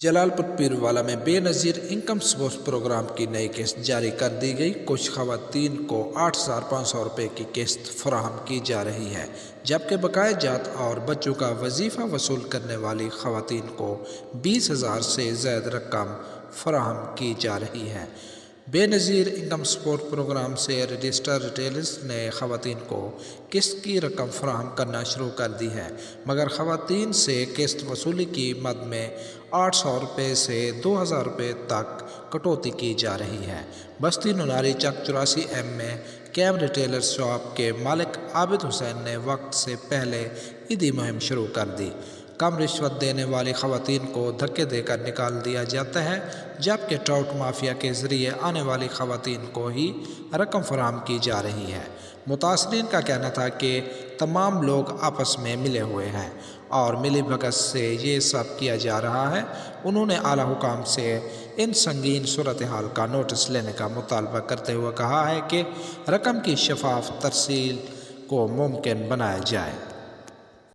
جلال پور پیروالا میں بے نظیر انکم سپورٹ پروگرام کی نئی قسط جاری کر دی گئی۔ کچھ خواتین کو 8,500 روپے کی قسط فراہم کی جا رہی ہے، جبکہ بقایا جات اور بچوں کا وظیفہ وصول کرنے والی خواتین کو 20,000 سے زائد رقم فراہم کی جا رہی ہے۔ بے نظیر انکم سپورٹ پروگرام سے رجسٹرڈ ریٹیلرز نے خواتین کو قسط کی رقم فراہم کرنا شروع کر دی ہے، مگر خواتین سے قسط وصولی کی مد میں 800 روپے سے 2,000 روپے تک کٹوتی کی جا رہی ہے۔ بستی نناری چک 84M میں قائم ریٹیلر شاپ کے مالک عابد حسین نے وقت سے پہلے عیدی مہم شروع کر دی۔ کم رشوت دینے والی خواتین کو دھکے دے کر نکال دیا جاتا ہے، جبکہ ٹراؤٹ مافیا کے ذریعے آنے والی خواتین کو ہی رقم فراہم کی جا رہی ہے۔ متاثرین کا کہنا تھا کہ تمام لوگ آپس میں ملے ہوئے ہیں اور ملی بھگت سے یہ سب کیا جا رہا ہے۔ انہوں نے اعلیٰ حکام سے ان سنگین صورتحال کا نوٹس لینے کا مطالبہ کرتے ہوئے کہا ہے کہ رقم کی شفاف ترسیل کو ممکن بنایا جائے۔